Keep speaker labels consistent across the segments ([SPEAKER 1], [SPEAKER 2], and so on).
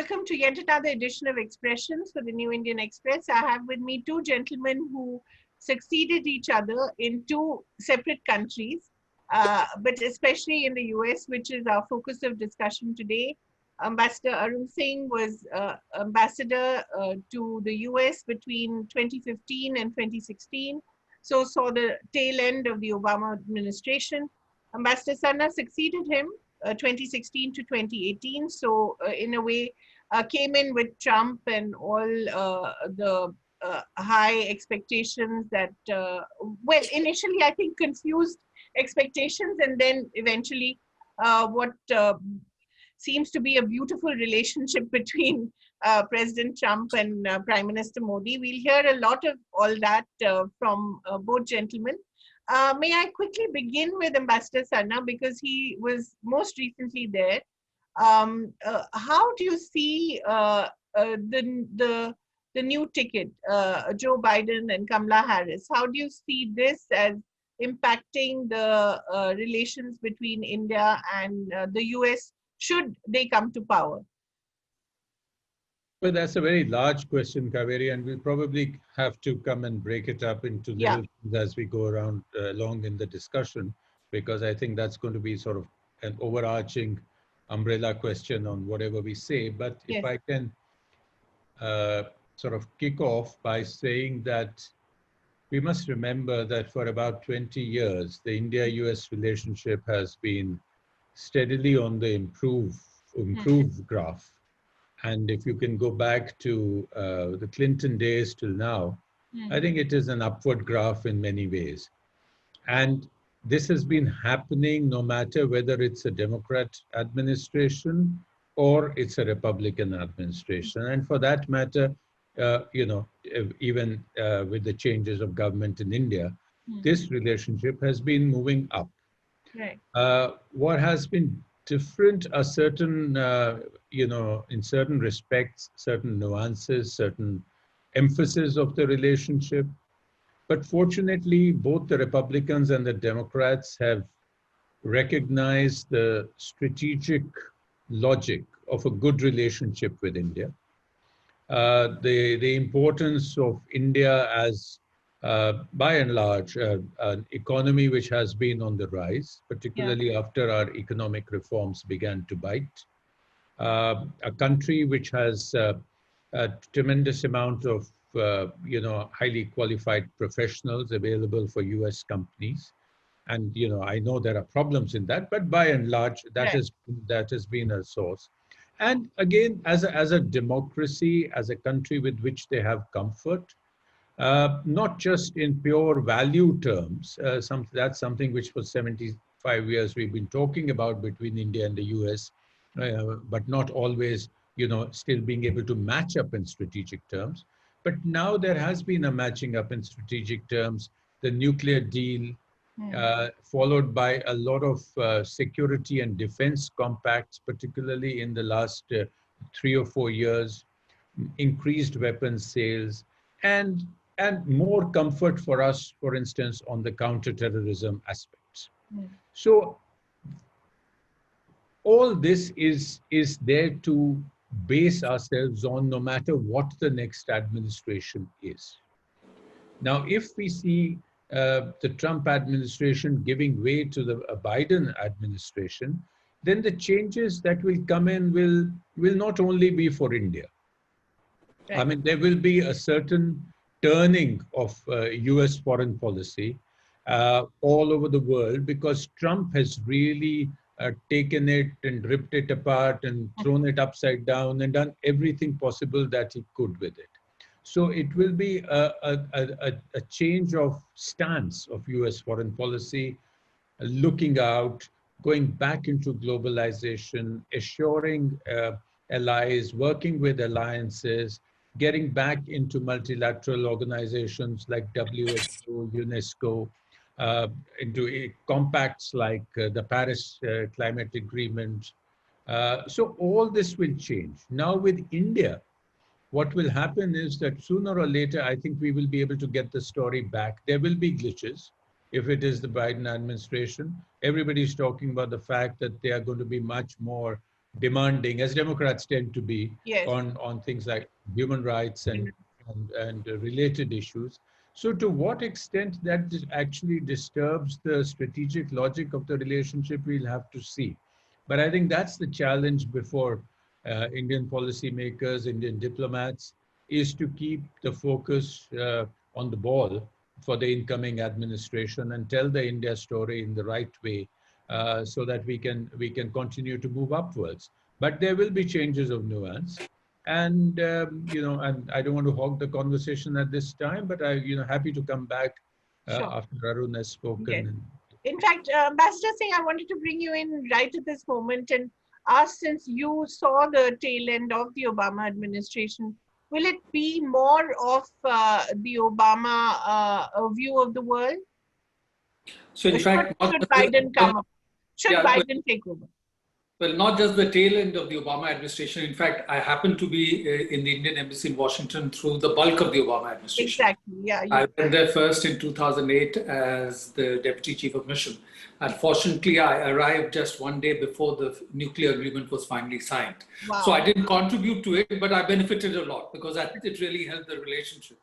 [SPEAKER 1] Welcome to yet another edition of Expressions for the New Indian Express. I have with me two gentlemen who succeeded each other in two separate countries, but especially in the US, which is our focus of discussion today. Ambassador Arun Singh was ambassador to the US between 2015 and 2016, so saw the tail end of the Obama administration. Ambassador Sanna succeeded him 2016 to 2018. So in a way, came in with Trump and all the high expectations that, well, initially I think confused expectations, and then eventually what seems to be a beautiful relationship between President Trump and Prime Minister Modi. We'll hear a lot of all that from both gentlemen. May I quickly begin with Ambassador Sanna, because he was most recently there. How do you see the new ticket, Joe Biden and Kamala Harris? How do you see this as impacting the relations between India and the US should they come to power?
[SPEAKER 2] Well, that's a very large question, Kaveri, and we'll probably have to come and break it up into little things as we go around along in the discussion, because I think that's going to be sort of an overarching umbrella question on whatever we say. But if I can sort of kick off by saying that we must remember that for about 20 years, the India-US relationship has been steadily on the improve graph. And if you can go back to the Clinton days till now, I think it is an upward graph in many ways. And this has been happening no matter whether it's a Democrat administration or it's a Republican administration. And for that matter, even with the changes of government in India, this relationship has been moving up.
[SPEAKER 1] Right.
[SPEAKER 2] What has been different are certain, in certain respects, certain nuances, certain emphasis of the relationship. But fortunately, both the Republicans and the Democrats have recognized the strategic logic of a good relationship with India. The importance of India as by and large, an economy which has been on the rise, particularly after our economic reforms began to bite. A country which has a tremendous amount of, highly qualified professionals available for US companies. And, I know there are problems in that, but by and large, that has been a source. And again, as a democracy, as a country with which they have comfort, not just in pure value terms, that's something which for 75 years we've been talking about between India and the US, but not always, still being able to match up in strategic terms. But now there has been a matching up in strategic terms, the nuclear deal, followed by a lot of security and defense compacts, particularly in the last 3 or 4 years, increased weapons sales, and more comfort for us, for instance, on the counterterrorism aspects. So all this is there to base ourselves on, no matter what the next administration is. Now, if we see the Trump administration giving way to the Biden administration, then the changes that will come in will not only be for India. Right. I mean, there will be a certain turning of US foreign policy all over the world, because Trump has really taken it and ripped it apart and thrown it upside down and done everything possible that he could with it. So it will be a change of stance of US foreign policy, looking out, going back into globalization, assuring allies, working with alliances, getting back into multilateral organizations like WHO, UNESCO, into compacts like the Paris Climate Agreement. So all this will change. Now with India, what will happen is that sooner or later, I think we will be able to get the story back. There will be glitches if it is the Biden administration. Everybody's talking about the fact that they are going to be much more demanding, as Democrats tend to be,
[SPEAKER 1] Yes.
[SPEAKER 2] on things like human rights and related issues. So to what extent that actually disturbs the strategic logic of the relationship, we'll have to see. But I think that's the challenge before Indian policymakers, Indian diplomats, is to keep the focus on the ball for the incoming administration and tell the India story in the right way, so that we can continue to move upwards. But there will be changes of nuance, and and I don't want to hog the conversation at this time, but happy to come back
[SPEAKER 1] Sure.
[SPEAKER 2] after Arun has spoken.
[SPEAKER 1] Yes. In fact, Ambassador Singh, I wanted to bring you in right at this moment and ask, since you saw the tail end of the Obama administration, will it be more of the Obama view of the world?
[SPEAKER 3] So in fact,
[SPEAKER 1] should Biden come up? Should Biden take over?
[SPEAKER 3] Well, not just the tail end of the Obama administration. In fact, I happened to be in the Indian Embassy in Washington through the bulk of the Obama administration.
[SPEAKER 1] Exactly, yeah.
[SPEAKER 3] I went there first in 2008 as the Deputy Chief of Mission. Unfortunately, I arrived just one day before the nuclear agreement was finally signed.
[SPEAKER 1] Wow.
[SPEAKER 3] So I didn't contribute to it, but I benefited a lot because I think it really helped the relationship.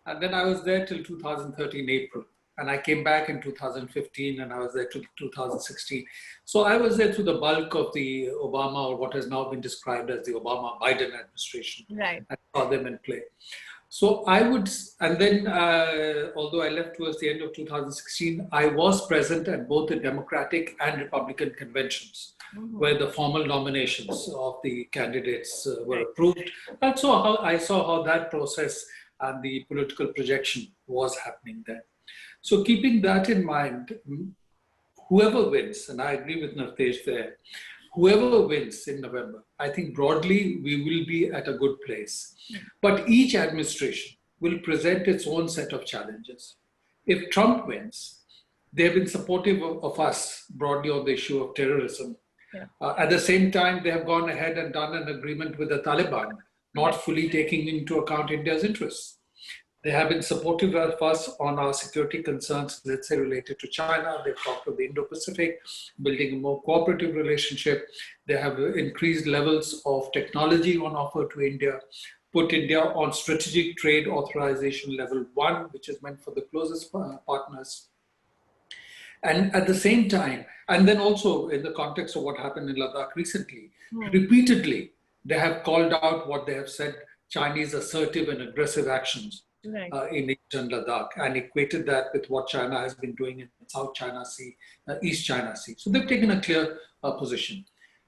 [SPEAKER 3] And then I was there till 2013 April. And I came back in 2015 and I was there till 2016. So I was there through the bulk of the Obama, or what has now been described as the Obama-Biden administration.
[SPEAKER 1] Right.
[SPEAKER 3] I saw them in play. So I would, and then although I left towards the end of 2016, I was present at both the Democratic and Republican conventions, where the formal nominations of the candidates were approved. I saw how that process and the political projection was happening there. So keeping that in mind, whoever wins, and I agree with Navtesh there, whoever wins in November, I think broadly we will be at a good place. But each administration will present its own set of challenges. If Trump wins, they've been supportive of us broadly on the issue of terrorism. Yeah. At the same time, they have gone ahead and done an agreement with the Taliban, not fully taking into account India's interests. They have been supportive of us on our security concerns, let's say related to China. They've talked of the Indo-Pacific, building a more cooperative relationship. They have increased levels of technology on offer to India, put India on strategic trade authorization level 1, which is meant for the closest partners. And at the same time, and then also in the context of what happened in Ladakh recently, repeatedly, they have called out what they have said, Chinese assertive and aggressive actions. Right. In eastern Ladakh, and equated that with what China has been doing in South China Sea, East China Sea. So they've taken a clear position.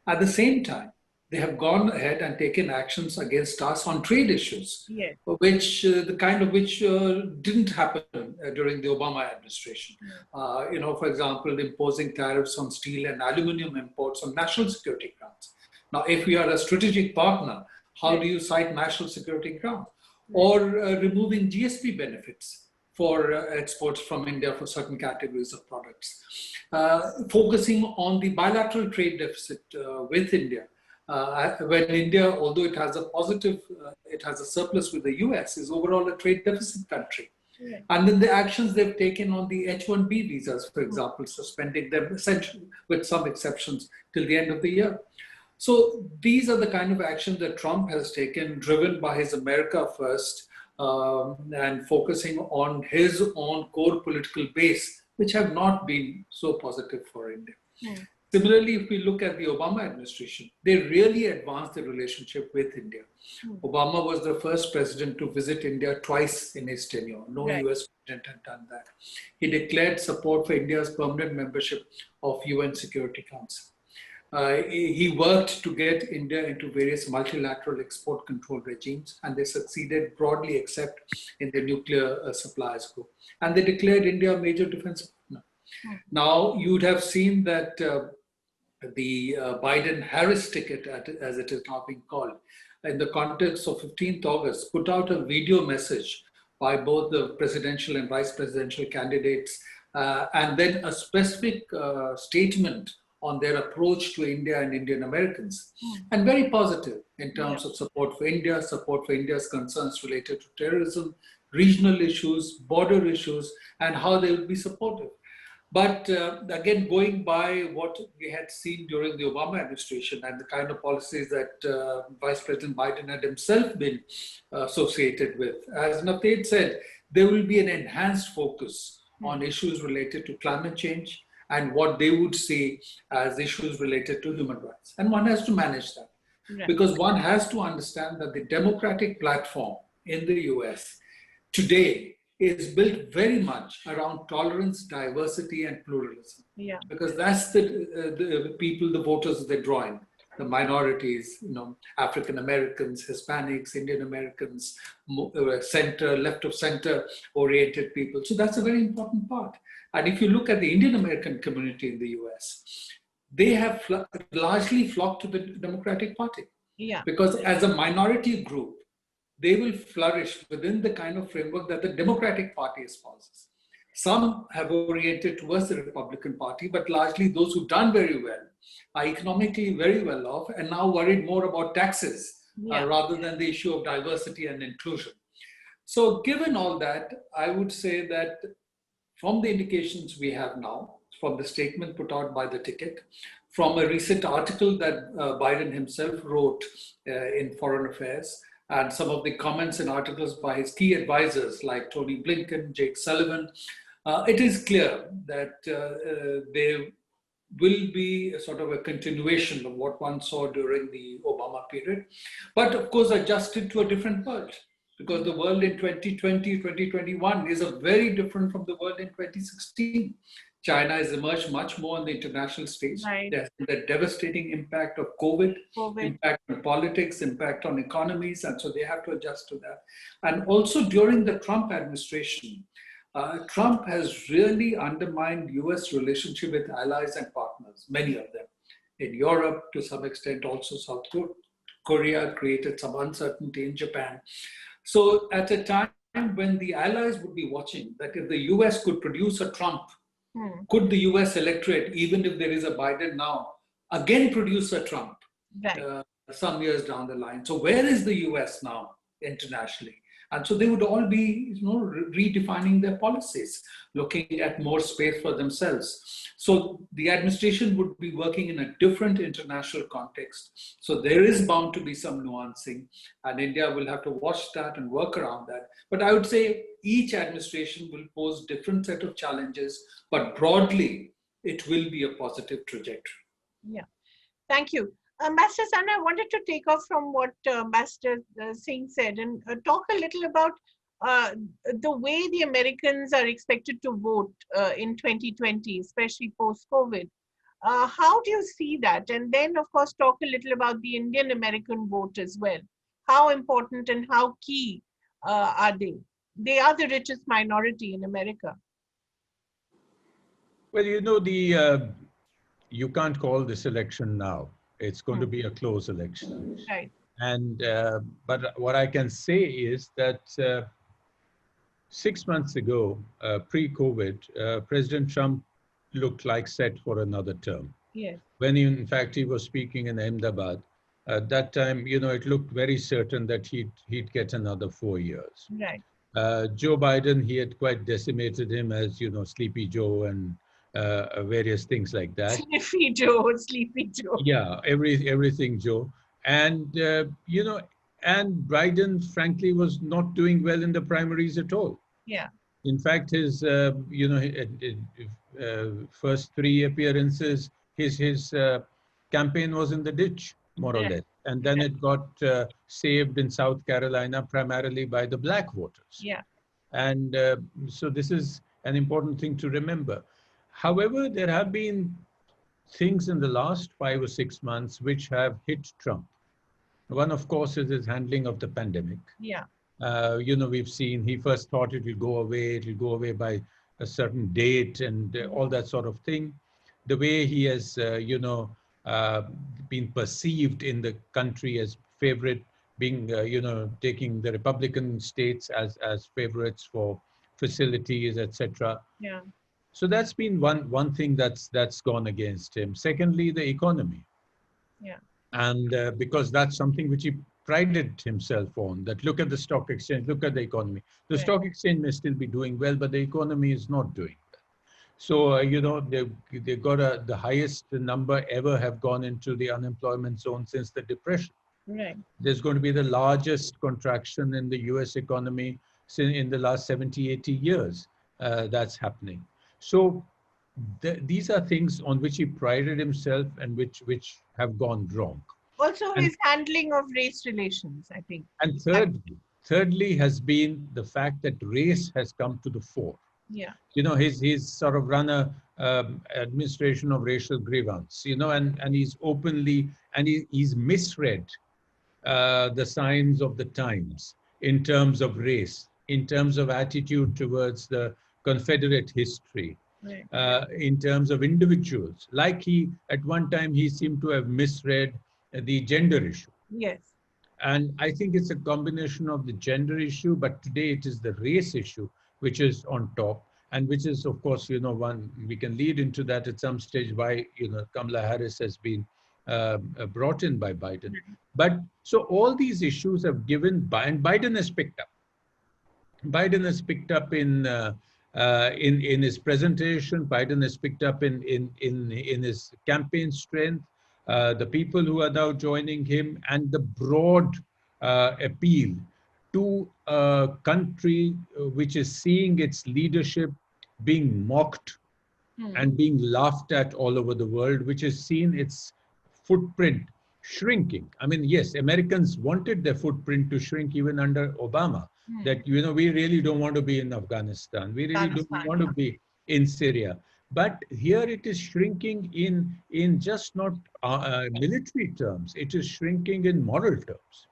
[SPEAKER 3] At the same time, they have gone ahead and taken actions against us on trade issues, yes, which which didn't happen during the Obama administration. For example, imposing tariffs on steel and aluminum imports on national security grounds. Now, if we are a strategic partner, how do you cite national security grounds? Or removing GSP benefits for exports from India for certain categories of products. Focusing on the bilateral trade deficit with India. When India, although it has a positive, it has a surplus with the US, is overall a trade deficit country. Yeah. And then the actions they've taken on the H-1B visas, for example, suspending them essentially, with some exceptions, till the end of the year. So these are the kind of actions that Trump has taken, driven by his America first, and focusing on his own core political base, which have not been so positive for India. Yeah. Similarly, if we look at the Obama administration, they really advanced the relationship with India. Obama was the first president to visit India twice in his tenure. No US president had done that. He declared support for India's permanent membership of UN Security Council. He worked to get India into various multilateral export control regimes, and they succeeded broadly except in the nuclear suppliers group. And they declared India a major defense partner. Now, you'd have seen that the Biden-Harris ticket, as it is now being called, in the context of 15th August, put out a video message by both the presidential and vice presidential candidates, and then a specific statement on their approach to India and Indian Americans, and very positive in terms of support for India, support for India's concerns related to terrorism, regional issues, border issues, and how they will be supportive. But again, going by what we had seen during the Obama administration and the kind of policies that Vice President Biden had himself been associated with, as Navteej said, there will be an enhanced focus on issues related to climate change and what they would see as issues related to human rights. And one has to manage that. Right. Because one has to understand that the democratic platform in the US today is built very much around tolerance, diversity, and pluralism.
[SPEAKER 1] Yeah.
[SPEAKER 3] Because that's the people, the voters they draw in, the minorities, African Americans, Hispanics, Indian Americans, center, left of center oriented people. So that's a very important part. And if you look at the Indian American community in the US, they have largely flocked to the Democratic Party.
[SPEAKER 1] Yeah.
[SPEAKER 3] Because as a minority group, they will flourish within the kind of framework that the Democratic Party espouses. Some have oriented towards the Republican Party, but largely those who've done very well are economically very well off and now worried more about taxes rather than the issue of diversity and inclusion. So given all that, I would say that from the indications we have now, from the statement put out by the ticket, from a recent article that Biden himself wrote in Foreign Affairs, and some of the comments and articles by his key advisors like Tony Blinken, Jake Sullivan, it is clear that there will be a sort of a continuation of what one saw during the Obama period, but of course adjusted to a different world, because the world in 2020, 2021 is very different from the world in 2016. China has emerged much more on the international stage.
[SPEAKER 1] Right.
[SPEAKER 3] There's the devastating impact of COVID, impact on politics, impact on economies, and so they have to adjust to that. And also during the Trump administration, Trump has really undermined US relationship with allies and partners, many of them. In Europe, to some extent, also South Korea created some uncertainty in Japan. So at a time when the allies would be watching that if the US could produce a Trump, could the US electorate, even if there is a Biden now, again produce a Trump some years down the line? So where is the US now internationally? And so they would all be redefining their policies, looking at more space for themselves. So the administration would be working in a different international context. So there is bound to be some nuancing, and India will have to watch that and work around that. But I would say each administration will pose different set of challenges, but broadly, it will be a positive trajectory.
[SPEAKER 1] Yeah, thank you. Ambassador Sana, I wanted to take off from what Ambassador Singh said and talk a little about the way the Americans are expected to vote in 2020, especially post-COVID. How do you see that? And then, of course, talk a little about the Indian American vote as well. How important and how key are they? They are the richest minority in America.
[SPEAKER 2] Well, you can't call this election now. It's going to be a close election.
[SPEAKER 1] Right.
[SPEAKER 2] And but what I can say is that 6 months ago, pre-COVID, President Trump looked like set for another term.
[SPEAKER 1] Yes.
[SPEAKER 2] When in fact he was speaking in Ahmedabad, at that time, it looked very certain that he'd get another 4 years.
[SPEAKER 1] Right.
[SPEAKER 2] Joe Biden, he had quite decimated him as Sleepy Joe and various things like that.
[SPEAKER 1] Sleepy Joe.
[SPEAKER 2] Yeah, everything Joe. And, and Biden, frankly, was not doing well in the primaries at all.
[SPEAKER 1] Yeah.
[SPEAKER 2] In fact, his, first 3 appearances, his campaign was in the ditch, more or less. And then it got saved in South Carolina, primarily by the black voters.
[SPEAKER 1] Yeah.
[SPEAKER 2] And so this is an important thing to remember. However, there have been things in the last 5 or 6 months which have hit Trump. One, of course, is his handling of the pandemic.
[SPEAKER 1] Yeah.
[SPEAKER 2] We've seen he first thought it will go away by a certain date and all that sort of thing. The way he has, been perceived in the country as favorite, being, taking the Republican states as favorites for facilities, etc.
[SPEAKER 1] Yeah.
[SPEAKER 2] So that's been one thing that's gone against him. Secondly, the economy.
[SPEAKER 1] Yeah.
[SPEAKER 2] And because that's something which he prided himself on, that look at the stock exchange, look at the economy. The stock exchange may still be doing well, but the economy is not doing well. So, they got the highest number ever have gone into the unemployment zone since the Depression.
[SPEAKER 1] Right.
[SPEAKER 2] There's going to be the largest contraction in the US economy in the last 70, 80 years. That's happening. So these are things on which he prided himself and which have gone wrong.
[SPEAKER 1] Also,
[SPEAKER 2] And,
[SPEAKER 1] his handling of race relations, I think.
[SPEAKER 2] and thirdly has been the fact that race has come to the fore.
[SPEAKER 1] Yeah.
[SPEAKER 2] He's sort of run a administration of racial grievance, and he's openly, and he's misread the signs of the times in terms of race, in terms of attitude towards the Confederate history,
[SPEAKER 1] Right.
[SPEAKER 2] in terms of individuals. Like at one time, he seemed to have misread the gender issue.
[SPEAKER 1] Yes.
[SPEAKER 2] And I think it's a combination of the gender issue, but today it is the race issue, which is on top. And which is, of course, one, we can lead into that at some stage why, Kamala Harris has been brought in by Biden. But so all these issues have given, and Biden has picked up. Biden has picked up in his presentation. Biden has picked up in his campaign strength. The people who are now joining him, and the broad appeal to a country which is seeing its leadership being mocked and being laughed at all over the world, which has seen its footprint shrinking. I mean, yes, Americans wanted their footprint to shrink even under Obama, that, we really don't want to be in Afghanistan. We really don't want to be in Syria. But here it is shrinking in just not military terms. It is shrinking in moral terms.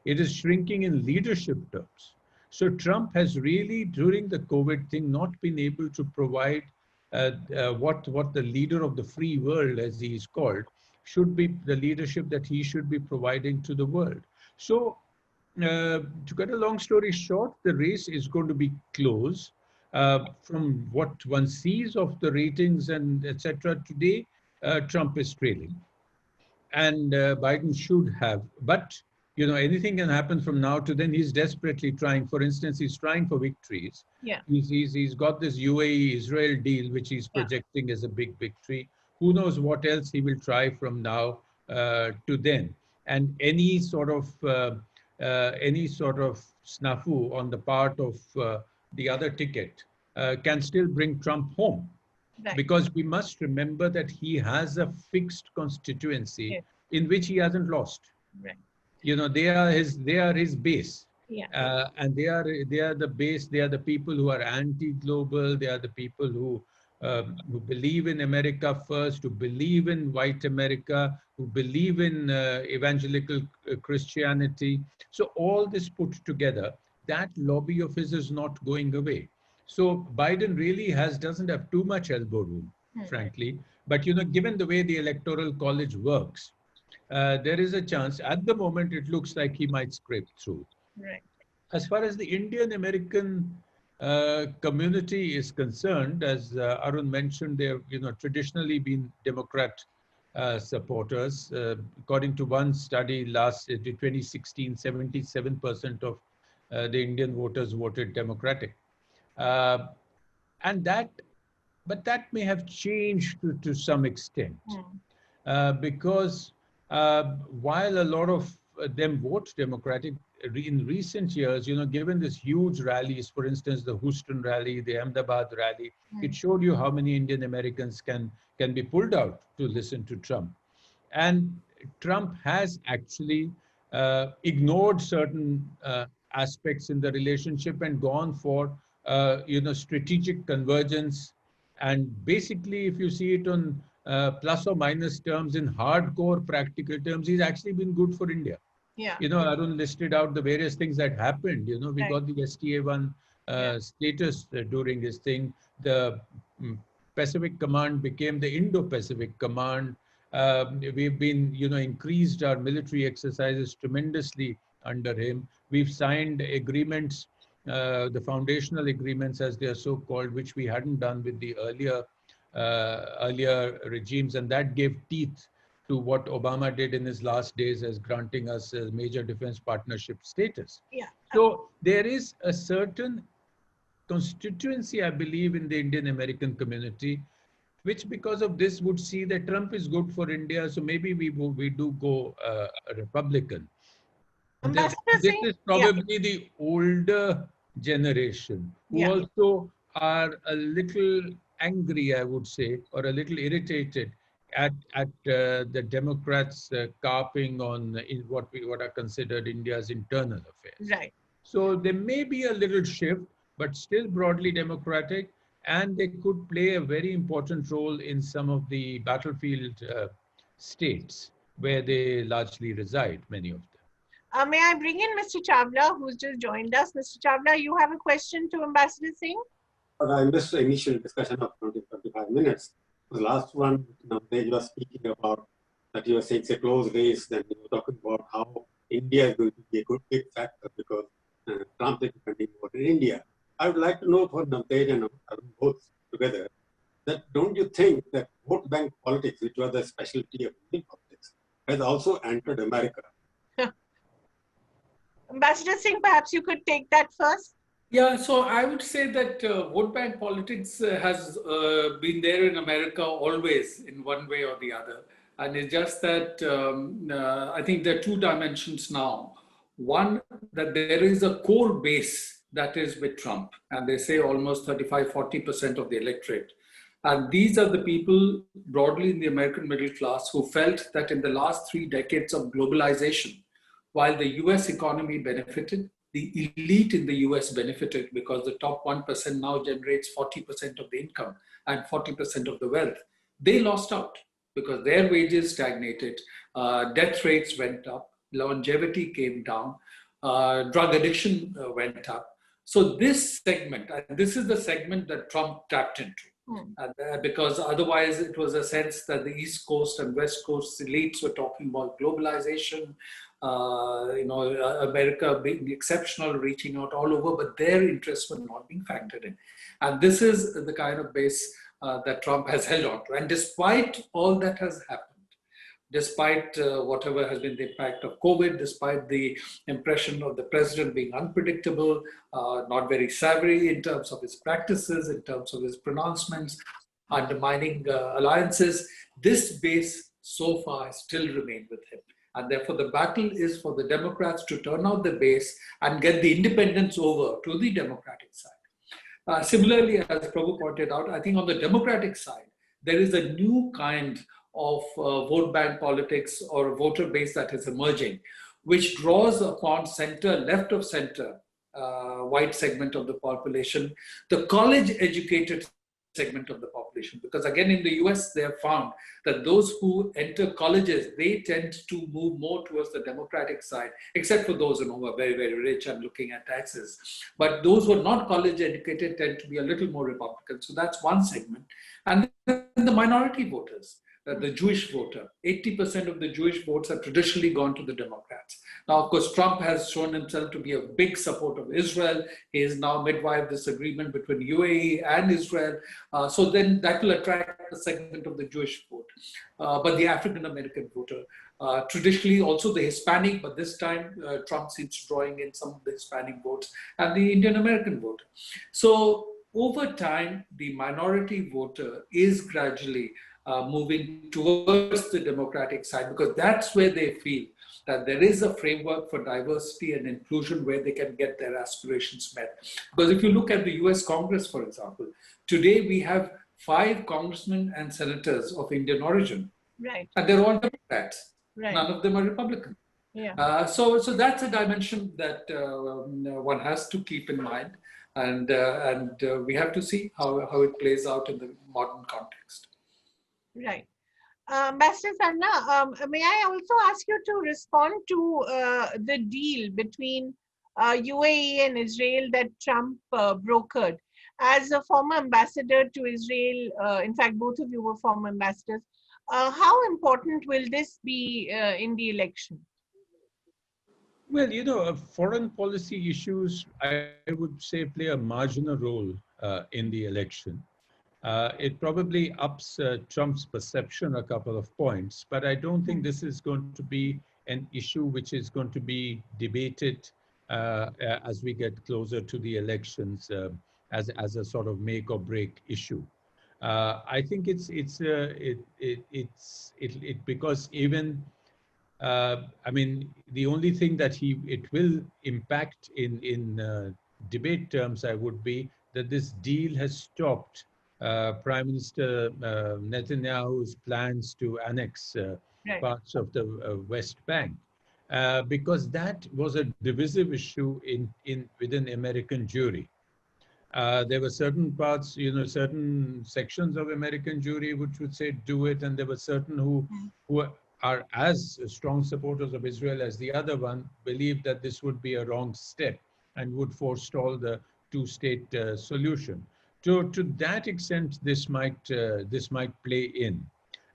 [SPEAKER 2] It is shrinking in leadership terms. So Trump has really, during the COVID thing, not been able to provide what the leader of the free world, as he is called, should be, the leadership that he should be providing to the world. So to cut a long story short, the race is going to be close. From what one sees of the ratings and etc. today, Trump is trailing. And Biden should have, but anything can happen from now to then. He's desperately trying. For instance, he's trying for victories.
[SPEAKER 1] Yeah.
[SPEAKER 2] He's got this UAE-Israel deal, which he's projecting as a big victory. Who knows what else he will try from now to then. And any sort of snafu on the part of the other ticket can still bring Trump home. Right. Because we must remember that he has a fixed constituency in which he hasn't lost.
[SPEAKER 1] Right.
[SPEAKER 2] They are his base.
[SPEAKER 1] Yeah.
[SPEAKER 2] And they are the base. They are the people who are anti-global. They are the people who believe in America first, who believe in white America, who believe in evangelical Christianity. So all this put together, that lobby of his is not going away. So Biden really doesn't have too much elbow room, frankly. But given the way the Electoral College works, there is a chance. At the moment, it looks like he might scrape through.
[SPEAKER 1] Right.
[SPEAKER 2] As far as the Indian American community is concerned, as Arun mentioned, they've traditionally been Democrat supporters. According to one study last 2016, 77% of the Indian voters voted Democratic. But that may have changed to some extent, because while a lot of them vote Democratic, in recent years, given this huge rallies, for instance, the Houston rally, the Ahmedabad rally, it showed you how many Indian Americans can be pulled out to listen to Trump. And Trump has actually ignored certain aspects in the relationship and gone for strategic convergence. And basically, if you see it on plus or minus terms, in hardcore practical terms, he's actually been good for India.
[SPEAKER 1] Yeah.
[SPEAKER 2] Arun listed out the various things that happened. We got the STA-1 status during his thing. The Pacific Command became the Indo-Pacific Command. We've been, increased our military exercises tremendously under him. We've signed agreements, the foundational agreements, as they are so called, which we hadn't done with the earlier regimes, and that gave teeth to what Obama did in his last days, as granting us a major defense partnership status.
[SPEAKER 1] Yeah.
[SPEAKER 2] So there is a certain constituency, I believe, in the Indian American community, which because of this would see that Trump is good for India, so maybe we do go Republican.
[SPEAKER 1] Ambassador
[SPEAKER 2] This
[SPEAKER 1] Singh?
[SPEAKER 2] is
[SPEAKER 1] Yeah.
[SPEAKER 2] probably the older generation who
[SPEAKER 1] Yeah.
[SPEAKER 2] also are a little angry, I would say, or a little irritated at the Democrats carping on in what are considered India's internal affairs.
[SPEAKER 1] Right.
[SPEAKER 2] So there may be a little shift, but still broadly democratic, and they could play a very important role in some of the battlefield states where they largely reside, many of them.
[SPEAKER 1] May I bring in Mr. Chawla, who's just joined us? Mr. Chawla, you have a question to Ambassador Singh?
[SPEAKER 4] But I missed the initial discussion of 25 minutes. The last one, they were speaking about that you were saying it's a close race, then you were talking about how India is going to be a good big factor because Trump is depending more on India. I would like to know for Navtej and Arun both together, that don't you think that vote bank politics, which was the specialty of Indian politics, has also entered America?
[SPEAKER 1] Ambassador Singh, perhaps you could take that first.
[SPEAKER 3] Yeah, so I would say that vote bank politics has been there in America always in one way or the other. And it's just that I think there are two dimensions now. One, that there is a core base that is with Trump, and they say almost 35-40% of the electorate. And these are the people broadly in the American middle class who felt that in the last 3 decades of globalization, while the US economy benefited, the elite in the US benefited because the top 1% now generates 40% of the income and 40% of the wealth. They lost out because their wages stagnated, death rates went up, longevity came down, drug addiction went up. So this segment, and this is the segment that Trump tapped into. Because otherwise it was a sense that the East Coast and West Coast elites were talking about globalization, America being exceptional, reaching out all over, but their interests were not being factored in. And this is the kind of base that Trump has held on to. And despite all that has happened, despite whatever has been the impact of COVID, despite the impression of the president being unpredictable, not very savvy in terms of his practices, in terms of his pronouncements, undermining alliances, this base so far has still remained with him. And therefore the battle is for the Democrats to turn out the base and get the independents over to the Democratic side. Similarly, as Prabhu pointed out, I think on the Democratic side, there is a new kind of vote bank politics or voter base that is emerging, which draws upon center, left of center, white segment of the population, the college-educated segment of the population. Because again, in the US, they have found that those who enter colleges, they tend to move more towards the Democratic side, except for those who are very, very rich and looking at taxes. But those who are not college educated tend to be a little more Republican. So that's one segment. And then the minority voters. The Jewish voter. 80% of the Jewish votes have traditionally gone to the Democrats. Now, of course, Trump has shown himself to be a big supporter of Israel. He has now midwifed this agreement between UAE and Israel. So then that will attract a segment of the Jewish vote. But the African-American voter, traditionally also the Hispanic, but this time Trump seems drawing in some of the Hispanic votes and the Indian-American voter. So over time, the minority voter is gradually moving towards the Democratic side because that's where they feel that there is a framework for diversity and inclusion where they can get their aspirations met. Because if you look at the US Congress, for example, today we have 5 congressmen and senators of Indian origin.
[SPEAKER 1] Right.
[SPEAKER 3] And they're all Democrats.
[SPEAKER 1] Right.
[SPEAKER 3] None of them are Republican.
[SPEAKER 1] Yeah.
[SPEAKER 3] So that's a dimension that one has to keep in mind. And we have to see how it plays out in the modern context.
[SPEAKER 1] Right. Ambassador Sanna, may I also ask you to respond to the deal between UAE and Israel that Trump brokered? As a former ambassador to Israel, in fact, both of you were former ambassadors, how important will this be in the election?
[SPEAKER 2] Well, foreign policy issues, I would say, play a marginal role in the election. It probably ups Trump's perception a couple of points, but I don't think this is going to be an issue which is going to be debated as we get closer to the elections as a sort of make or break issue. I think it's because even I mean, the only thing that it will impact in debate terms, I would be that this deal has stopped Prime Minister Netanyahu's plans to annex
[SPEAKER 1] Right.
[SPEAKER 2] parts of the West Bank, because that was a divisive issue within American Jewry. There were certain parts, certain sections of American Jewry which would say do it, and there were certain who are as strong supporters of Israel as the other one, believed that this would be a wrong step and would forestall the two-state solution. To that extent, this might play in.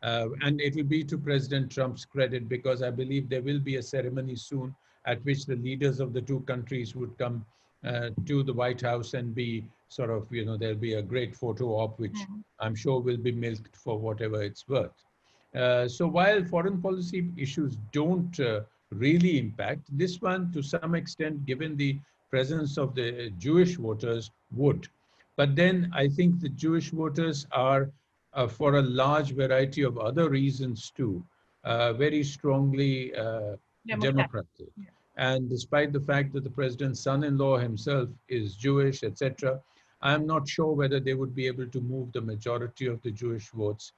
[SPEAKER 2] And it will be to President Trump's credit, because I believe there will be a ceremony soon at which the leaders of the two countries would come to the White House and be sort of, there'll be a great photo op, which I'm sure will be milked for whatever it's worth. So while foreign policy issues don't really impact, this one to some extent, given the presence of the Jewish voters, would. But then I think the Jewish voters are, for a large variety of other reasons too, very strongly Democratic.
[SPEAKER 1] Yeah.
[SPEAKER 2] And despite the fact that the president's son-in-law himself is Jewish, etc., I'm not sure whether they would be able to move the majority of the Jewish votes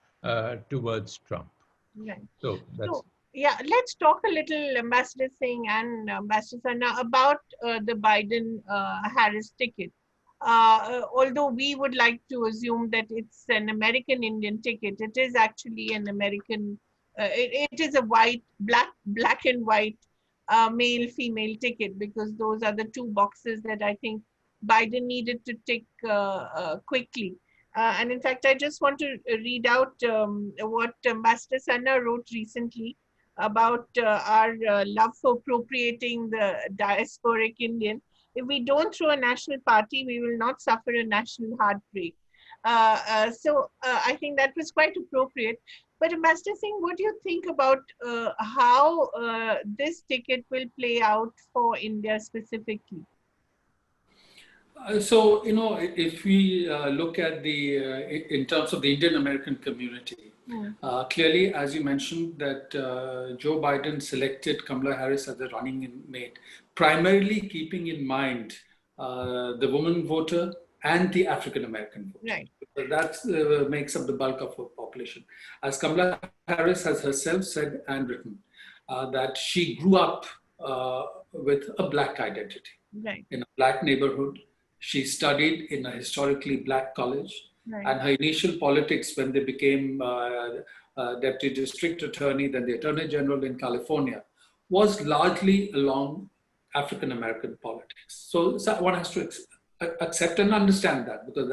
[SPEAKER 2] towards Trump.
[SPEAKER 1] Right.
[SPEAKER 2] So that's...
[SPEAKER 1] Yeah, let's talk a little, Ambassador Singh and Ambassador Sana, about the Biden-Harris ticket. Although we would like to assume that it's an American-Indian ticket, it is actually an American, it is a black and white male-female ticket, because those are the two boxes that I think Biden needed to tick quickly. And in fact, I just want to read out what Ambassador Sana wrote recently about our love for appropriating the diasporic Indian. If we don't throw a national party, we will not suffer a national heartbreak. So I think that was quite appropriate. But Ambassador Singh, what do you think about how this ticket will play out for India specifically?
[SPEAKER 3] So, if we look at in terms of the Indian American community, clearly, as you mentioned, that Joe Biden selected Kamala Harris as the running mate, primarily keeping in mind the woman voter and the African American voter.
[SPEAKER 1] Right.
[SPEAKER 3] That makes up the bulk of her population. As Kamala Harris has herself said and written, that she grew up with a black identity,
[SPEAKER 1] right,
[SPEAKER 3] in a black neighborhood. She studied in a historically black college,
[SPEAKER 1] right,
[SPEAKER 3] and her initial politics when they became Deputy District Attorney, then the Attorney General in California, was largely along African American politics. So one has to accept and understand that, because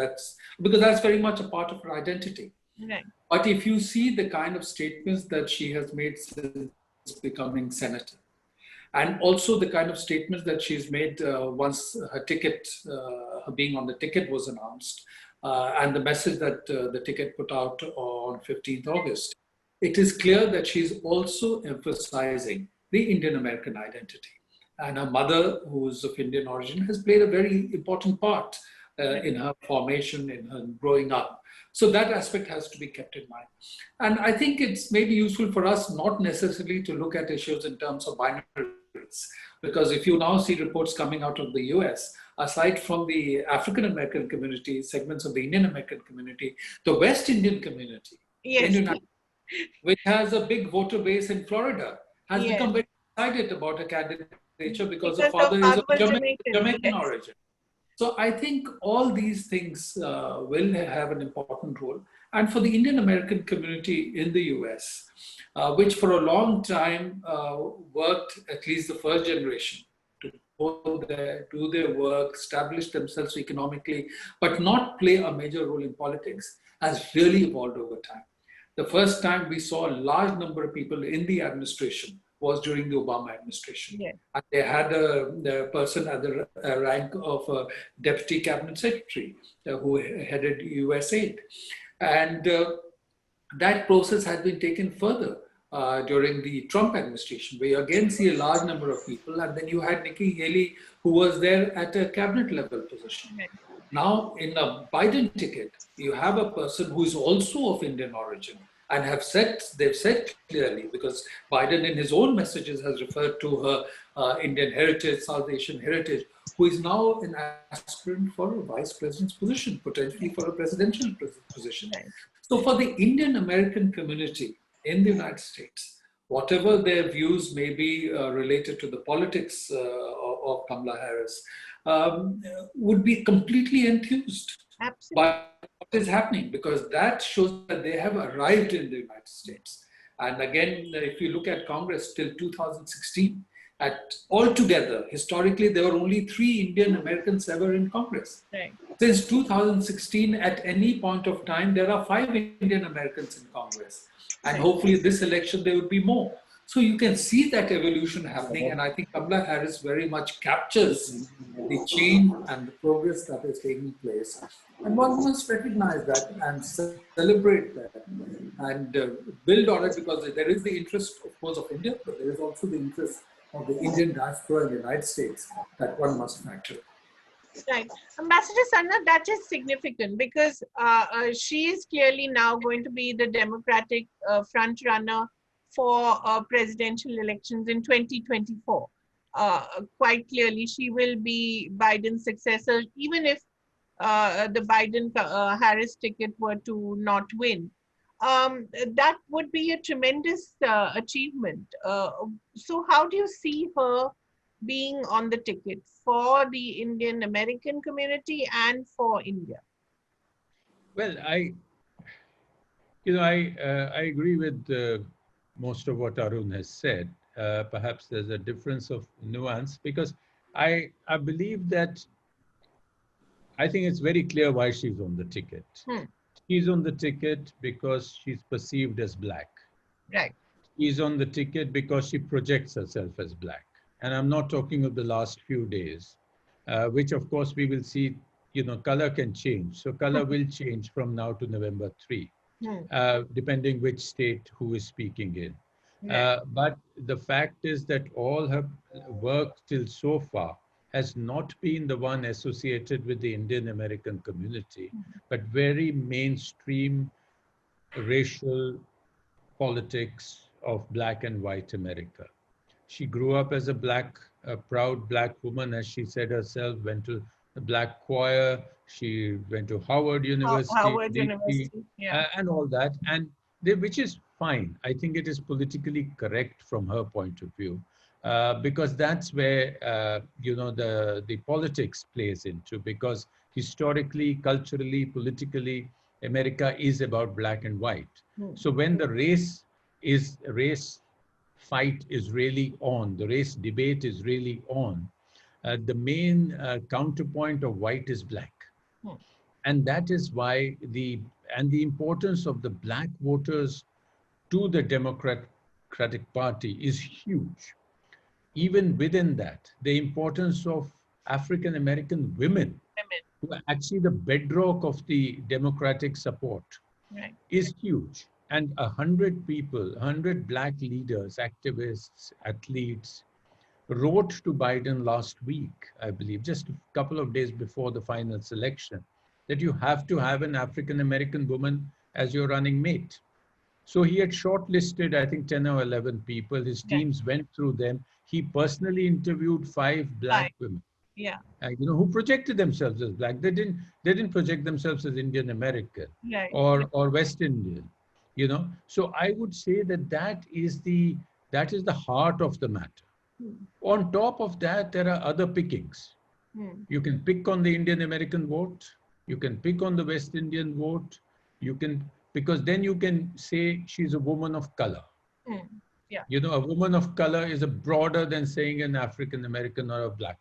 [SPEAKER 3] that's very much a part of her identity.
[SPEAKER 1] right.
[SPEAKER 3] But if you see the kind of statements that she has made since becoming senator, and also the kind of statements that she's made once her ticket, her being on the ticket was announced, and the message that the ticket put out on 15th August, it is clear that she's also emphasizing the Indian American identity. And her mother, who is of Indian origin, has played a very important part in her formation, in her growing up. So that aspect has to be kept in mind. And I think it's maybe useful for us not necessarily to look at issues in terms of binaries, because if you now see reports coming out of the US, aside from the African American community, segments of the Indian American community, the West Indian community,
[SPEAKER 1] Yes.
[SPEAKER 3] which has a big voter base in Florida, has
[SPEAKER 1] Yes.
[SPEAKER 3] become very excited about her candidature because
[SPEAKER 1] Because
[SPEAKER 3] the father is of
[SPEAKER 1] Jamaican,
[SPEAKER 3] Jamaican
[SPEAKER 1] yes.
[SPEAKER 3] origin. So I think all these things will have an important role. And for the Indian American community in the US, which for a long time worked, at least the first generation, to go there, do their work, establish themselves economically, but not play a major role in politics, has really evolved over time. The first time we saw a large number of people in the administration was during the Obama administration.
[SPEAKER 1] Yes.
[SPEAKER 3] And they had a person at the rank of a deputy cabinet secretary who headed USAID. And that process had been taken further during the Trump administration, where you again see a large number of people. And then you had Nikki Haley, who was there at a cabinet level position.
[SPEAKER 1] Right.
[SPEAKER 3] Now, in a Biden ticket, you have a person who is also of Indian origin and they've said clearly, because Biden in his own messages has referred to her Indian heritage, South Asian heritage, who is now an aspirant for a vice president's position, potentially for a presidential position. So for the Indian American community in the United States, whatever their views may be related to the politics of Kamala Harris, would be completely enthused by what is happening, because that shows that they have arrived in the United States. And again, if you look at Congress till 2016, altogether, historically, there were only 3 Indian Americans ever in Congress.
[SPEAKER 1] Right.
[SPEAKER 3] Since 2016, at any point of time, there are 5 Indian Americans in Congress. And hopefully this election, there would be more. So you can see that evolution happening. And I think Kamala Harris very much captures the change and the progress that is taking place. And one must recognize that and celebrate that and build on it, because there is the interest, of course, of India, but there is also the interest of the Indian diaspora in the United States that one must factor.
[SPEAKER 1] Right. Ambassador Sanna, that is significant because she is clearly now going to be the Democratic front runner for presidential elections in 2024. Quite clearly, she will be Biden's successor, even if the Biden-Harris ticket were to not win. That would be a tremendous achievement. So how do you see her being on the ticket for the Indian American community and for India?
[SPEAKER 2] Well, I agree with most of what Arun has said. Perhaps there's a difference of nuance, because I believe that I think it's very clear why she's on the ticket. She's on the ticket because she's perceived as Black.
[SPEAKER 1] Right.
[SPEAKER 2] She's on the ticket because she projects herself as Black. And I'm not talking of the last few days, which of course we will see, color can change. So color will change from now to November 3, depending which state who is speaking in. But the fact is that all her work till so far has not been the one associated with the Indian American community, but very mainstream racial politics of Black and white America. She grew up as a proud Black woman, as she said herself, went to the Black choir, she went to Howard University, and all that, which is fine. I think it is politically correct from her point of view, because that's where, the politics plays into, because historically, culturally, politically, America is about Black and white. So when the race fight is really on, the race debate is really on, the main counterpoint of white is Black. And that is why the importance of the Black voters to the Democratic Party is huge. Even within that, the importance of African American women, who are actually the bedrock of the Democratic support, is huge. And 100 people, 100 Black leaders, activists, athletes, wrote to Biden last week, I believe, just a couple of days before the final selection, that you have to have an African-American woman as your running mate. So he had shortlisted, I think, 10 or 11 people. His teams went through them. He personally interviewed 5 Black women. Who projected themselves as Black. They didn't project themselves as Indian American or West Indian. So I would say that is the heart of the matter. On top of that, there are other pickings. You can pick on the Indian American vote. You can pick on the West Indian vote. Because then you can say she's a woman of color. A woman of color is broader than saying an African American or a Black.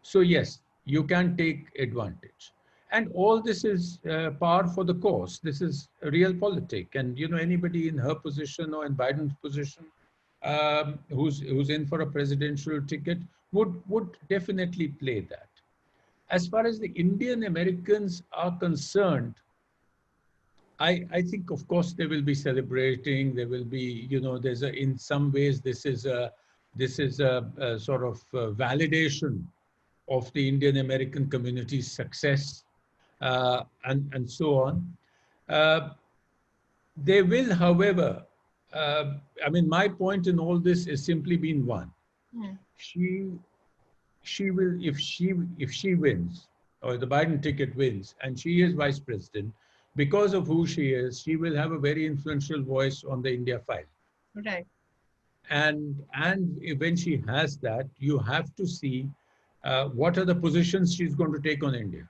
[SPEAKER 2] So yes, you can take advantage. And all this is par for the course. This is real politics. And anybody in her position or in Biden's position who's in for a presidential ticket would definitely play that. As far as the Indian Americans are concerned, I think, of course, they will be celebrating. There will be, in some ways, this is a sort of validation of the Indian American community's success, and so on. They will, however, I mean, my point in all this has simply been one.
[SPEAKER 1] Hmm.
[SPEAKER 2] She will, if she wins, or the Biden ticket wins, and she is vice president, because of who she is, she will have a very influential voice on the India file.
[SPEAKER 1] Right.
[SPEAKER 2] And when she has that, you have to see what are the positions she's going to take on India.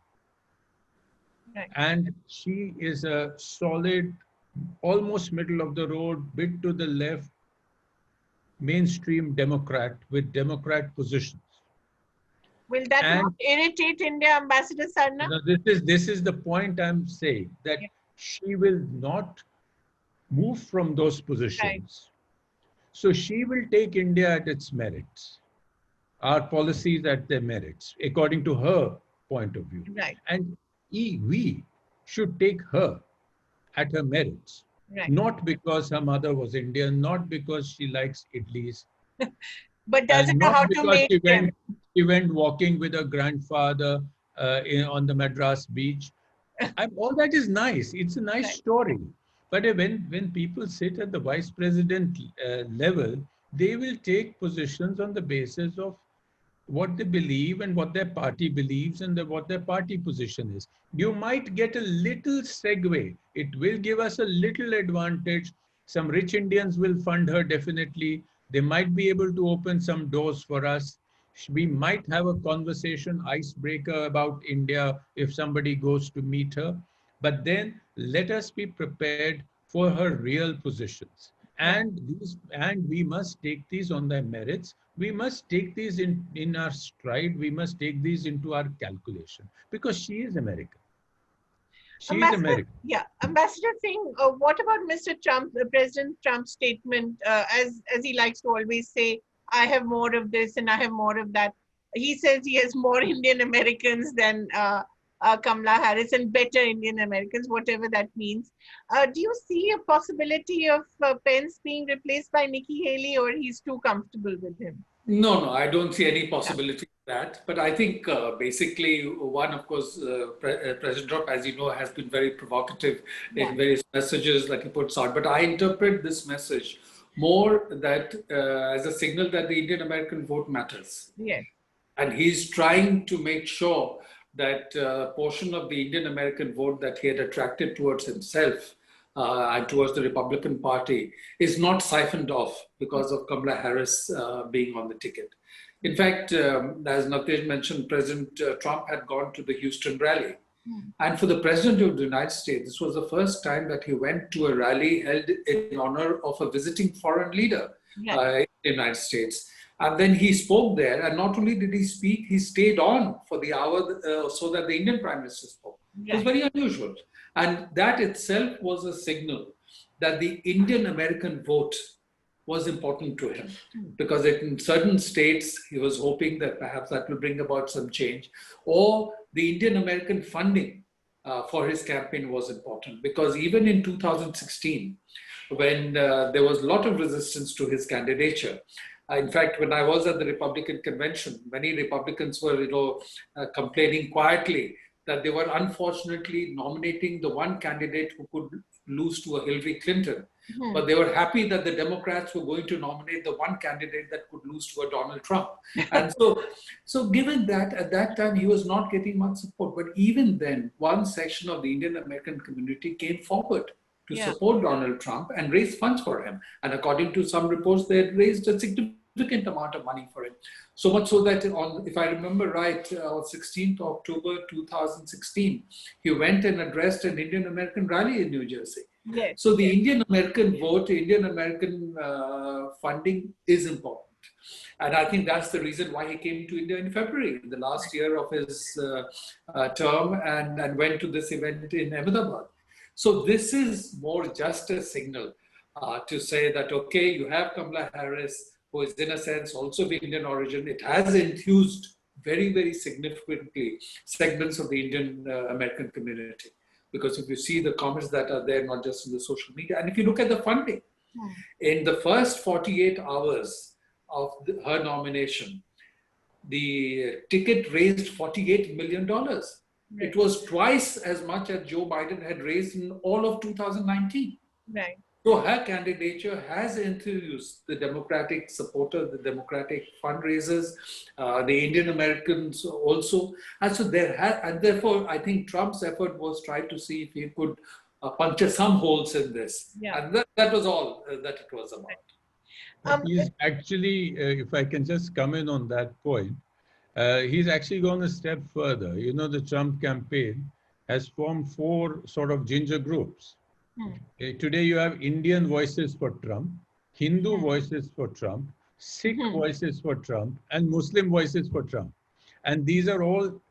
[SPEAKER 1] Right.
[SPEAKER 2] And she is a solid, almost middle of the road, bit to the left, mainstream Democrat with Democrat positions.
[SPEAKER 1] Will that
[SPEAKER 2] And
[SPEAKER 1] not irritate India, Ambassador Sarna?
[SPEAKER 2] this is the point I'm saying, that she will not move from those positions. Right. So she will take India at its merits, our policies at their merits, according to her point of view.
[SPEAKER 1] Right.
[SPEAKER 2] And we should take her at her merits. Right. Not because her mother was Indian, not because she likes idlis.
[SPEAKER 1] But doesn't know how to make them.
[SPEAKER 2] She went walking with her grandfather on the Madras beach. All that is nice. It's a nice story. But when people sit at the vice president level, they will take positions on the basis of what they believe and what their party believes and what their party position is. You might get a little segue. It will give us a little advantage. Some rich Indians will fund her definitely. They might be able to open some doors for us. We might have a conversation, icebreaker about India if somebody goes to meet her. But then let us be prepared for her real positions. And we must take these on their merits. We must take these in our stride. We must take these into our calculation, because she is American. She is American.
[SPEAKER 1] Yeah, Ambassador Singh, what about Mr. Trump, President Trump's statement, as he likes to always say, I have more of this and I have more of that. He says he has more Indian Americans than Kamala Harris, and better Indian Americans, whatever that means. Do you see a possibility of Pence being replaced by Nikki Haley, or he's too comfortable with him?
[SPEAKER 3] No, I don't see any possibility of that. But I think basically, one, of course, President Trump, as you know, has been very provocative in various messages that he puts out. But I interpret this message more that as a signal that the Indian American vote matters.
[SPEAKER 1] Yes.
[SPEAKER 3] And he's trying to make sure that portion of the Indian American vote that he had attracted towards himself and towards the Republican Party is not siphoned off because of Kamala Harris being on the ticket. In fact, as Navtej mentioned, President Trump had gone to the Houston rally. And for the President of the United States, this was the first time that he went to a rally held in honor of a visiting foreign leader in the United States. And then he spoke there, and not only did he speak, he stayed on for the hour so that the Indian Prime Minister spoke. It was very unusual. And that itself was a signal that the Indian American vote was important to him, because in certain states, he was hoping that perhaps that will bring about some change, or the Indian American funding for his campaign was important, because even in 2016, when there was a lot of resistance to his candidature, in fact, when I was at the Republican convention, many Republicans were, complaining quietly that they were unfortunately nominating the one candidate who could lose to a Hillary Clinton. But they were happy that the Democrats were going to nominate the one candidate that could lose to a Donald Trump. And so given that, at that time, he was not getting much support. But even then, one section of the Indian American community came forward to support Donald Trump and raise funds for him. And according to some reports, they had raised a significant amount of money for him. So much so that, if I remember right, on 16th October 2016, he went and addressed an Indian American rally in New Jersey.
[SPEAKER 1] Yes.
[SPEAKER 3] So the Indian American vote, Indian American funding is important. And I think that's the reason why he came to India in February, in the last year of his term, and went to this event in Ahmedabad. So this is more just a signal to say that, okay, you have Kamala Harris, who is in a sense also of Indian origin. It has enthused very, very significantly segments of the Indian American community. Because if you see the comments that are there, not just in the social media, and if you look at the funding, in the first 48 hours of her nomination, the ticket raised $48 million.
[SPEAKER 1] Right.
[SPEAKER 3] It was twice as much as Joe Biden had raised in all of 2019.
[SPEAKER 1] Right.
[SPEAKER 3] So her candidature has enthused the Democratic supporters, the Democratic fundraisers, the Indian Americans also. And so and therefore, I think Trump's effort was try to see if he could puncture some holes in this.
[SPEAKER 1] Yeah.
[SPEAKER 3] And that was all that it was about.
[SPEAKER 2] He's actually, if I can just come in on that point, he's actually gone a step further. You know, the Trump campaign has formed 4 sort of ginger groups. Today you have Indian voices for Trump, Hindu voices for Trump, Sikh voices for Trump, and Muslim voices for Trump. And these are all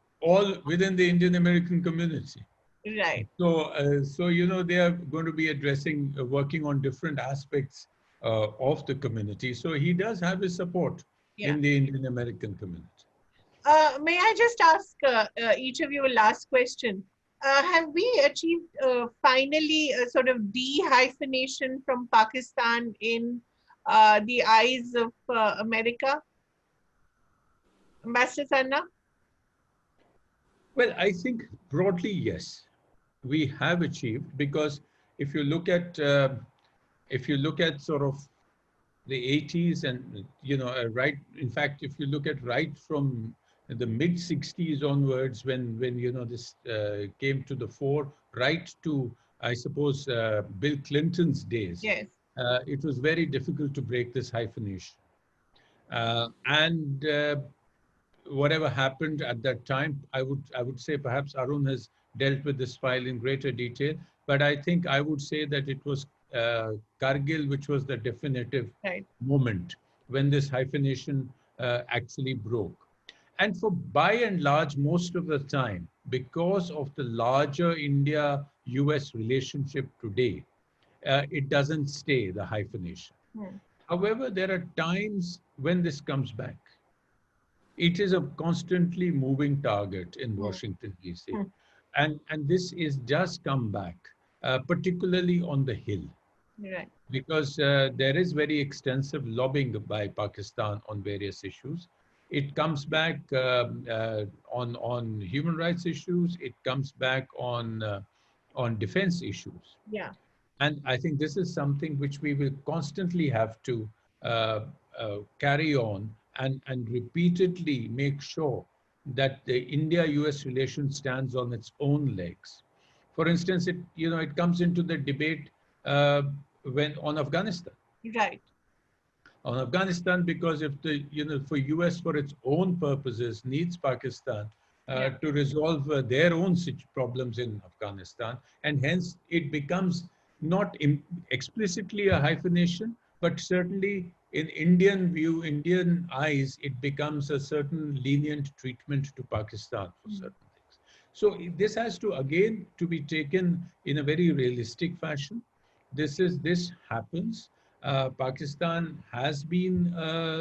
[SPEAKER 2] within the Indian American community.
[SPEAKER 1] Right.
[SPEAKER 2] So you know, they are going to be addressing, working on different aspects of the community. So he does have his support in the Indian American community.
[SPEAKER 1] May I just ask each of you a last question? Have we achieved finally a sort of de-hyphenation from Pakistan in the eyes of America? Ambassador Sarna?
[SPEAKER 2] Well, I think broadly, yes, we have achieved, because if you look at sort of the 80s and, you know, right, in fact, if you look at right from the mid 60s onwards, when you know, this came to the fore, right to, I suppose, Bill Clinton's days.
[SPEAKER 1] Yes.
[SPEAKER 2] It was very difficult to break this hyphenation. Whatever happened at that time, I would say perhaps Arun has dealt with this file in greater detail, but I think I would say that it was Kargil which was the definitive moment when this hyphenation actually broke. And for by and large, most of the time, because of the larger India-US relationship today, it doesn't stay, the hyphenation. However, there are times when this comes back. It is a constantly moving target in Washington, D.C. And this is just come back, particularly on the Hill.
[SPEAKER 1] Right.
[SPEAKER 2] Because there is very extensive lobbying by Pakistan on various issues. It comes back on human rights issues. It comes back on defense issues.
[SPEAKER 1] Yeah.
[SPEAKER 2] And I think this is something which we will constantly have to carry on and repeatedly make sure that the India-US relation stands on its own legs. For instance, it comes into the debate on Afghanistan.
[SPEAKER 1] Right.
[SPEAKER 2] On Afghanistan, because if for US for its own purposes needs Pakistan to resolve their own problems in Afghanistan, and hence it becomes not explicitly a hyphenation, but certainly in Indian view, Indian eyes, it becomes a certain lenient treatment to Pakistan for certain things. So this has to, again, to be taken in a very realistic fashion. This happens. Pakistan has been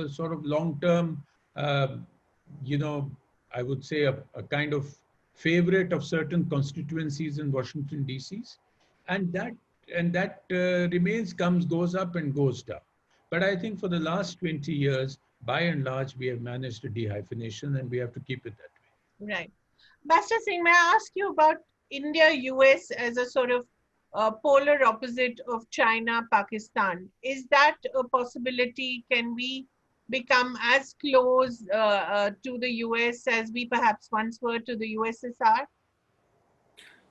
[SPEAKER 2] sort of long-term, I would say a kind of favorite of certain constituencies in Washington, D.C. And that remains, goes up and goes down. But I think for the last 20 years, by and large, we have managed a de-hyphenation, and we have to keep it that way.
[SPEAKER 1] Right. Ambassador Singh, may I ask you about India-US as a sort of polar opposite of China-Pakistan? Is that a possibility? Can we become as close to the US as we perhaps once were to the USSR?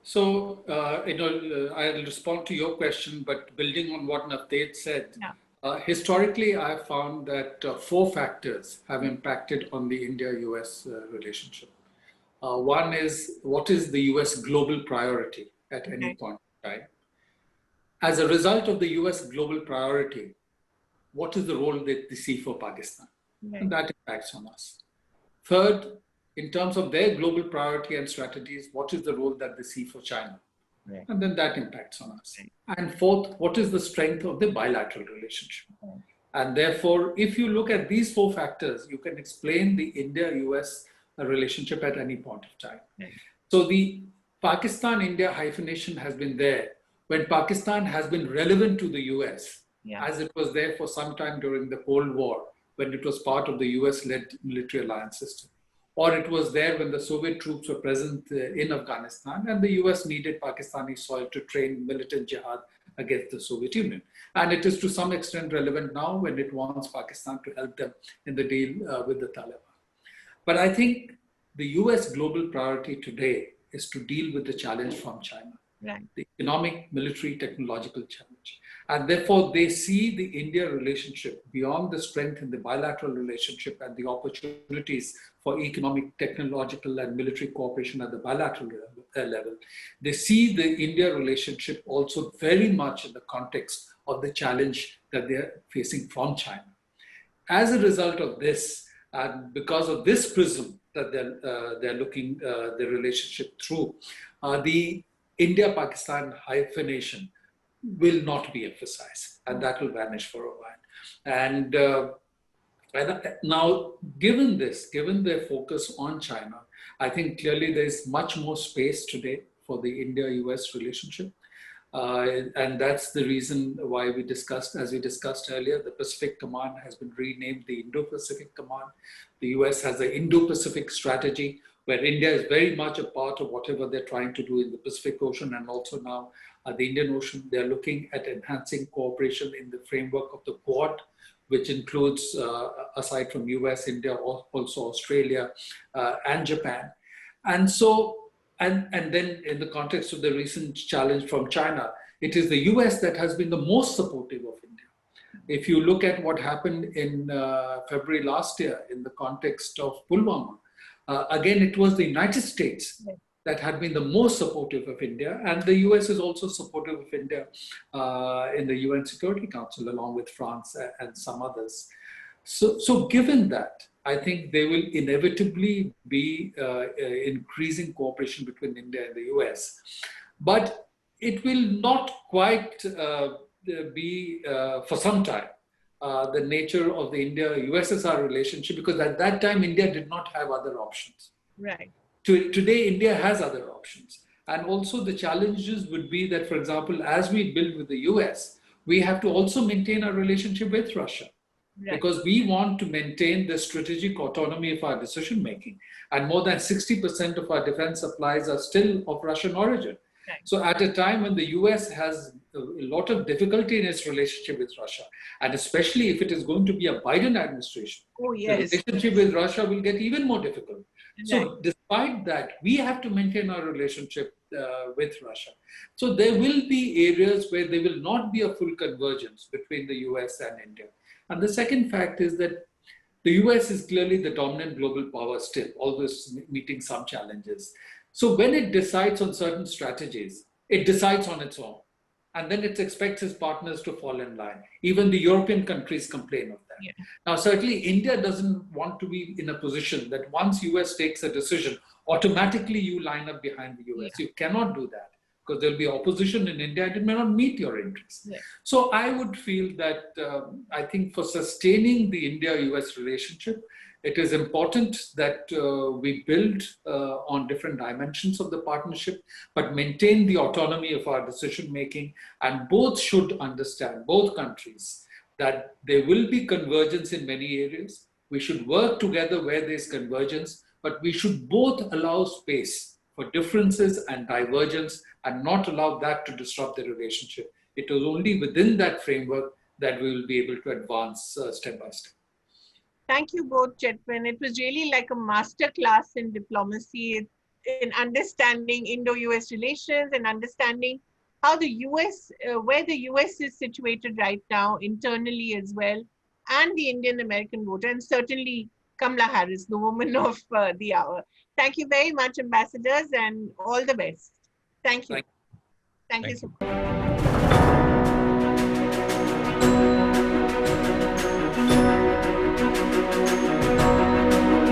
[SPEAKER 3] So, I'll respond to your question, but building on what Navdeep said, historically, I found that 4 factors have impacted on the India-US relationship. One is, what is the US global priority at any point in time? As a result of the US global priority, what is the role that they see for Pakistan? And that impacts on us. Third, in terms of their global priority and strategies, what is the role that they see for China? And then that impacts on us. And fourth, what is the strength of the bilateral relationship? And therefore, if you look at these 4 factors, you can explain the India-US relationship at any point of time. So the Pakistan-India hyphenation has been there when Pakistan has been relevant to the US, as it was there for some time during the Cold War, when it was part of the US-led military alliance system. Or it was there when the Soviet troops were present in Afghanistan and the US needed Pakistani soil to train militant jihad against the Soviet Union. And it is to some extent relevant now when it wants Pakistan to help them in the deal with the Taliban. But I think the US global priority today is to deal with the challenge from China.
[SPEAKER 1] Right.
[SPEAKER 3] The economic, military, technological challenge. And therefore, they see the India relationship beyond the strength in the bilateral relationship and the opportunities for economic, technological, and military cooperation at the bilateral level. They see the India relationship also very much in the context of the challenge that they're facing from China. As a result of this, and because of this prism that they're looking the relationship through, the India-Pakistan hyphenation will not be emphasized, and that will vanish for a while. And now, given their focus on China, I think clearly there's much more space today for the India-US relationship. And that's the reason why we discussed, as we discussed earlier, the Pacific Command has been renamed the Indo-Pacific Command. The US has the Indo-Pacific strategy, where India is very much a part of whatever they're trying to do in the Pacific Ocean and also now the Indian Ocean. They're looking at enhancing cooperation in the framework of the Quad, which includes, aside from US, India, also Australia and Japan. And so, and then in the context of the recent challenge from China, it is the US that has been the most supportive of India. If you look at what happened in February last year in the context of Pulwama, again, it was the United States that had been the most supportive of India, and the US is also supportive of India in the UN Security Council, along with France and some others. So given that, I think there will inevitably be increasing cooperation between India and the US. But it will not quite be for some time the nature of the India-USSR relationship, because at that time, India did not have other options.
[SPEAKER 1] Right.
[SPEAKER 3] Today, India has other options. And also the challenges would be that, for example, as we build with the US, we have to also maintain our relationship with Russia. Right. Because we want to maintain the strategic autonomy of our decision-making. And more than 60% of our defense supplies are still of Russian origin. Right. So at a time when the US has a lot of difficulty in its relationship with Russia, and especially if it is going to be a Biden administration, the relationship with Russia will get even more difficult. Right. So despite that, we have to maintain our relationship with Russia. So there will be areas where there will not be a full convergence between the US and India. And the second fact is that the US is clearly the dominant global power still, always meeting some challenges. So when it decides on certain strategies, it decides on its own. And then it expects its partners to fall in line. Even the European countries complain of that. Yeah. Now, certainly India doesn't want to be in a position that once US takes a decision, automatically you line up behind the US. Yeah. You cannot do that, because there'll be opposition in India and it may not meet your interests. Yeah. So I would feel that I think for sustaining the India-US relationship, it is important that we build on different dimensions of the partnership, but maintain the autonomy of our decision-making. And both should understand, both countries, that there will be convergence in many areas. We should work together where there's convergence, but we should both allow space for differences and divergence and not allow that to disrupt the relationship. It is only within that framework that we will be able to advance step by step.
[SPEAKER 1] Thank you both, gentlemen. It was really like a master class in diplomacy, in understanding Indo-US relations and understanding how the US, where the US is situated right now internally as well, and the Indian-American voter, and certainly Kamala Harris, the woman of the hour. Thank you very much, ambassadors, and all the best. Thank you. Thank you so much.